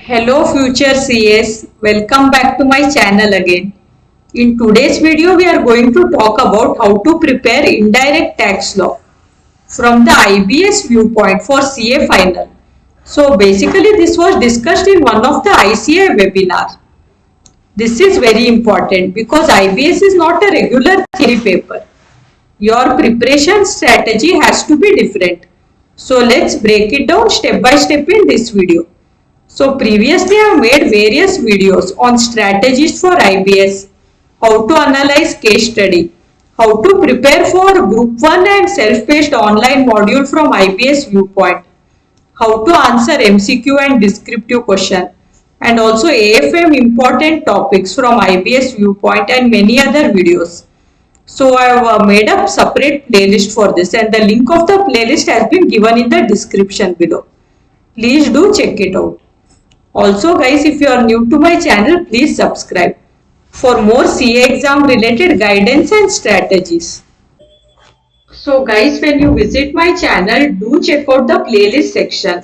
Hello future CS, welcome back to my channel again. In today's video we are going to talk about how to prepare indirect tax law from the IBS viewpoint for CA final. So basically this was discussed in one of the ICA webinar. This is very important because IBS is not a regular theory paper. Your preparation strategy has to be different. So let's break it down step by step in this video. So previously I have made various videos on strategies for IBS, how to analyze case study, how to prepare for group 1 and self-paced online module from IBS viewpoint, how to answer MCQ and descriptive question, and also AFM important topics from IBS viewpoint and many other videos. So I have made a separate playlist for this and the link of the playlist has been given in the description below. Please do check it out. Also guys, if you are new to my channel, please subscribe for more CA exam related guidance and strategies. So guys, when you visit my channel, do check out the playlist section.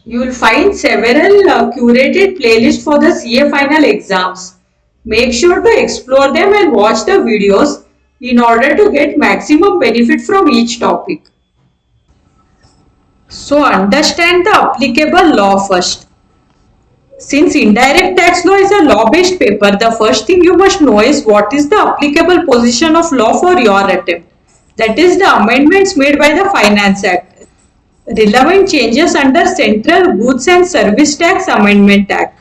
You will find several curated playlists for the CA final exams. Make sure to explore them and watch the videos in order to get maximum benefit from each topic. So understand the applicable law first. Since indirect tax law is a law-based paper, the first thing you must know is what is the applicable position of law for your attempt. That is the amendments made by the Finance Act. Relevant changes under Central Goods and Service Tax Amendment Act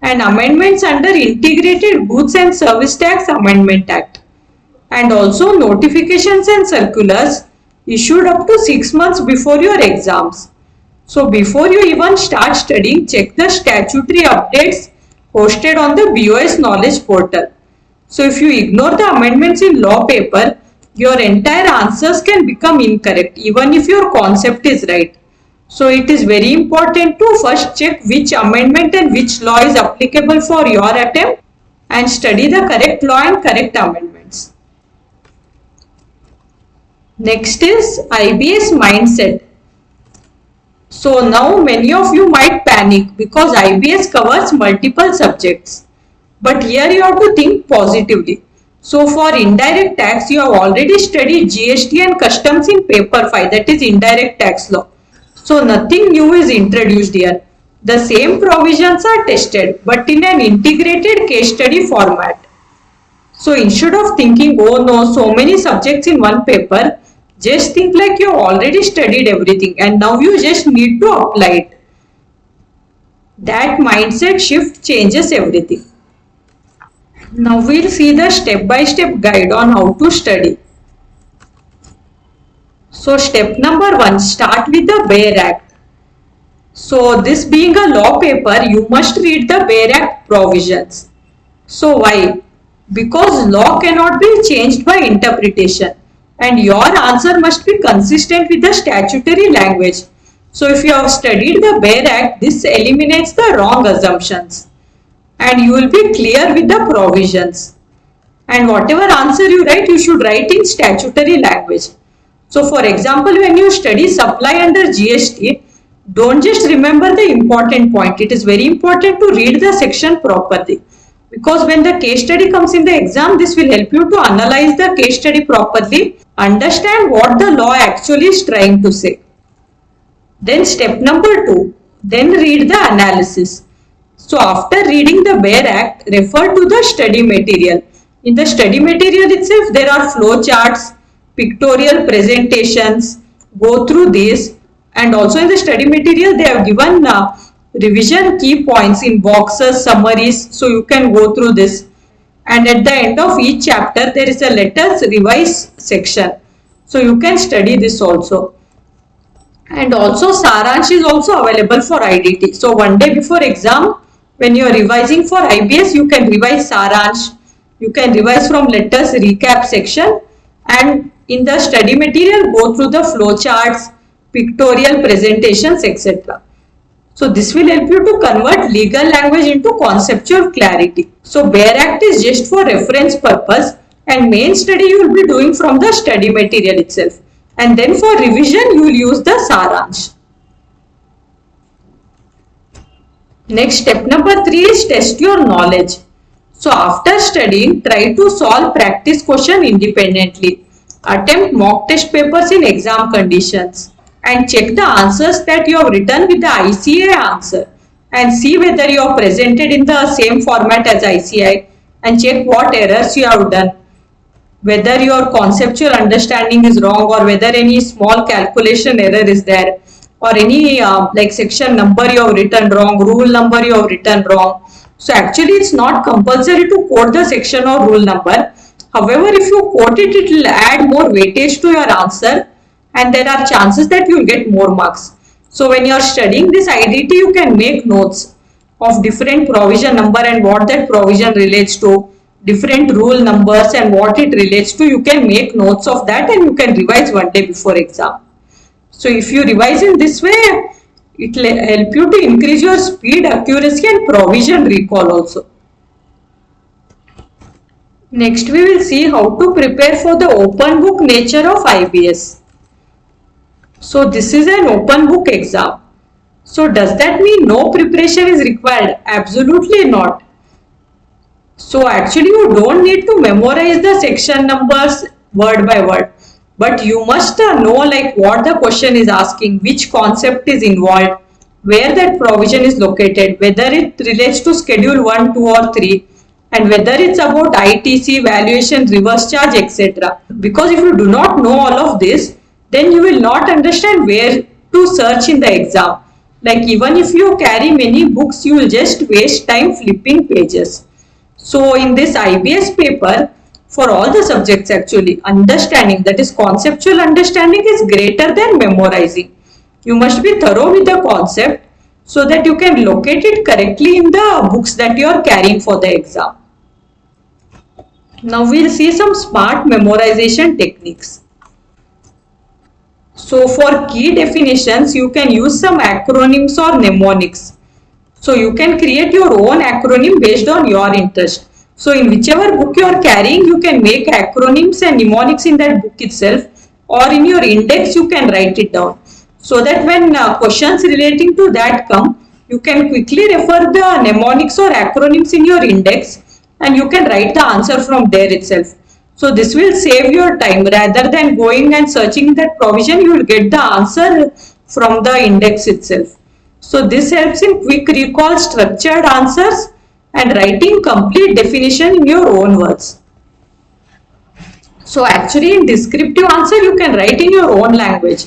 and amendments under Integrated Goods and Service Tax Amendment Act, and also notifications and circulars issued up to 6 months before your exams. So before you even start studying, check the statutory updates hosted on the BOS knowledge portal. So if you ignore the amendments in law paper, your entire answers can become incorrect even if your concept is right. So it is very important to first check which amendment and which law is applicable for your attempt and study the correct law and correct amendments. Next is IBS mindset. So now many of you might panic because IBS covers multiple subjects. But here you have to think positively. So for indirect tax, you have already studied GST and customs in paper 5, that is indirect tax law. So nothing new is introduced here. The same provisions are tested but in an integrated case study format. So instead of thinking, oh no, so many subjects in one paper, just think like you already studied everything and now you just need to apply it. That mindset shift changes everything. Now we'll see the step-by-step guide on how to study. So step number 1, start with the Bare Act. So this being a law paper, you must read the Bare Act provisions. So why? Because law cannot be changed by interpretation and your answer must be consistent with the statutory language. So if you have studied the Bare Act, this eliminates the wrong assumptions and you will be clear with the provisions. And whatever answer you write, you should write in statutory language. So for example, when you study supply under GST, don't just remember the important point. It is very important to read the section properly. Because when the case study comes in the exam, this will help you to analyze the case study properly, understand what the law actually is trying to say. Then step number 2, then read the analysis. So after reading the Bare Act, refer to the study material. In the study material itself, there are flow charts, pictorial presentations, go through this, and also in the study material they have given revision key points in boxes, summaries, so you can go through this. And at the end of each chapter, there is a let us revise section. So you can study this also. And also Saransh is also available for IDT. So one day before exam, when you are revising for IBS, you can revise Saransh. You can revise from let us recap section. And in the study material, go through the flow charts, pictorial presentations, etc. So this will help you to convert legal language into conceptual clarity. So Bare Act is just for reference purpose and main study you will be doing from the study material itself. And then for revision you will use the Saransh. Next, step number 3 is test your knowledge. So after studying, try to solve practice question independently. Attempt mock test papers in exam conditions and check the answers that you have written with the ICA answer and see whether you are presented in the same format as ICI and check what errors you have done, whether your conceptual understanding is wrong or whether any small calculation error is there or any like section number you have written wrong, rule number you have written wrong. So actually it's not compulsory to quote the section or rule number. However, if you quote it, it will add more weightage to your answer and there are chances that you will get more marks. So when you are studying this IDT, you can make notes of different provision number and what that provision relates to, different rule numbers and what it relates to. You can make notes of that and you can revise one day before exam. So if you revise in this way, it will help you to increase your speed, accuracy and provision recall also. Next we will see how to prepare for the open book nature of IBS. So this is an open book exam. So does that mean no preparation is required? Absolutely not. So actually you don't need to memorize the section numbers word by word, but you must know like what the question is asking, which concept is involved, where that provision is located, whether it relates to schedule 1, 2 or 3 and whether it's about ITC, valuation, reverse charge, etc. Because if you do not know all of this, then you will not understand where to search in the exam. Like even if you carry many books, you will just waste time flipping pages. So in this IBS paper, for all the subjects actually, understanding, that is conceptual understanding, is greater than memorizing. You must be thorough with the concept so that you can locate it correctly in the books that you are carrying for the exam. Now we will see some smart memorization techniques. So for key definitions, you can use some acronyms or mnemonics. So you can create your own acronym based on your interest. So in whichever book you are carrying, you can make acronyms and mnemonics in that book itself, or in your index you can write it down. So that when questions relating to that come, you can quickly refer the mnemonics or acronyms in your index and you can write the answer from there itself. So this will save your time. Rather than going and searching that provision, you will get the answer from the index itself. So this helps in quick recall, structured answers and writing complete definition in your own words. So actually in descriptive answer you can write in your own language,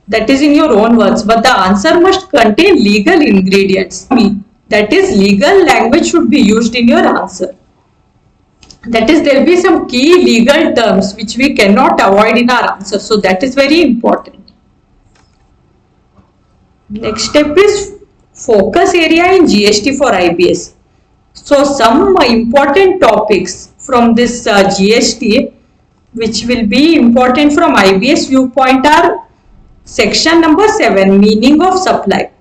that is in your own words, but the answer must contain legal ingredients. That is, legal language should be used in your answer. That is, there will be some key legal terms which we cannot avoid in our answer. So that is very important. Next step is focus area in GST for IBS. So some important topics from this GST which will be important from IBS viewpoint are section number 7, meaning of supply.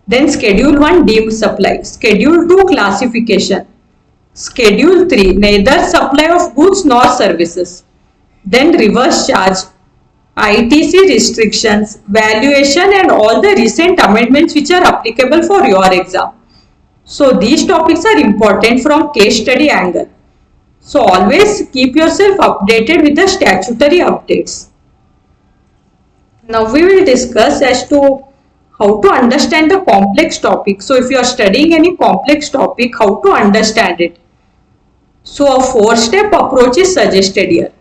Then schedule 1, deemed supply. Schedule 2, classification. Schedule 3, neither supply of goods nor services. Then reverse charge, ITC restrictions, valuation and all the recent amendments which are applicable for your exam. So these topics are important from case study angle. So always keep yourself updated with the statutory updates. Now we will discuss as to how to understand the complex topic. So if you are studying any complex topic, how to understand it. So a 4-step approach is suggested here.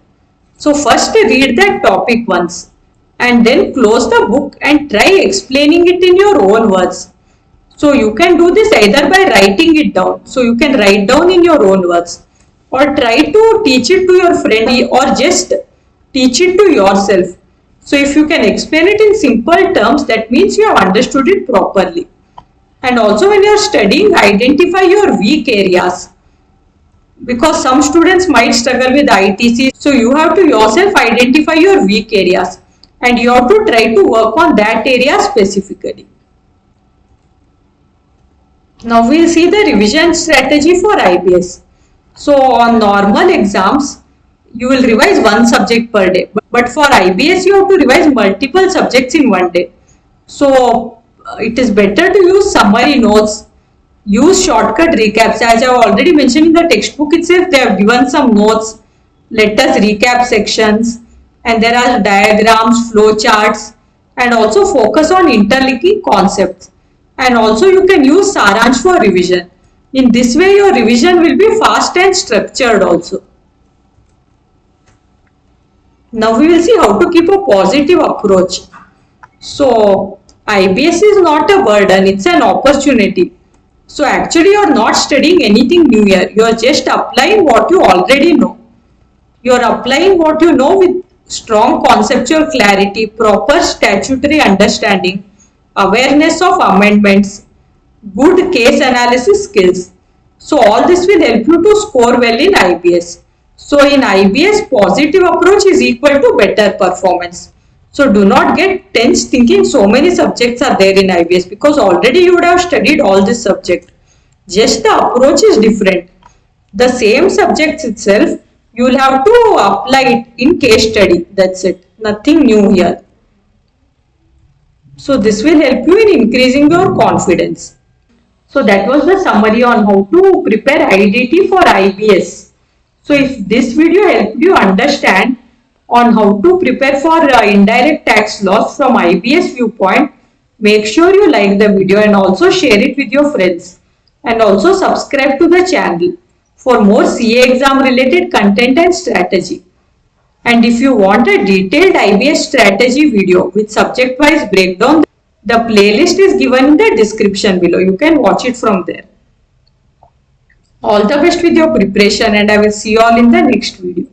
So first read that topic once and then close the book and try explaining it in your own words. So you can do this either by writing it down. So you can write down in your own words or try to teach it to your friend or just teach it to yourself. So if you can explain it in simple terms, that means you have understood it properly. And also when you are studying, identify your weak areas, because some students might struggle with ITC. So you have to yourself identify your weak areas and you have to try to work on that area specifically. Now we will see the revision strategy for IBS. So on normal exams, you will revise one subject per day. But for IBS, you have to revise multiple subjects in one day. So it is better to use summary notes use shortcut recaps. As I have already mentioned in the textbook itself, they have given some notes. Let us recap sections, and there are diagrams, flow charts, and also focus on interlinking concepts. And also you can use Saransh for revision. In this way, your revision will be fast and structured also. Now we will see how to keep a positive approach. So IBS is not a burden, it's an opportunity. So actually you are not studying anything new here. You are just applying what you already know. You are applying what you know with strong conceptual clarity, proper statutory understanding, awareness of amendments, good case analysis skills. So all this will help you to score well in IBS. So in IBS, positive approach is equal to better performance. So do not get tense thinking so many subjects are there in IBS, because already you would have studied all this subject. Just the approach is different. The same subjects itself, you will have to apply it in case study. That's it. Nothing new here. So this will help you in increasing your confidence. So that was the summary on how to prepare IDT for IBS. So if this video helped you understand on how to prepare for indirect tax laws from IBS viewpoint, make sure you like the video and also share it with your friends. And also subscribe to the channel for more CA exam related content and strategy. And if you want a detailed IBS strategy video with subject wise breakdown, the playlist is given in the description below. You can watch it from there. All the best with your preparation, and I will see you all in the next video.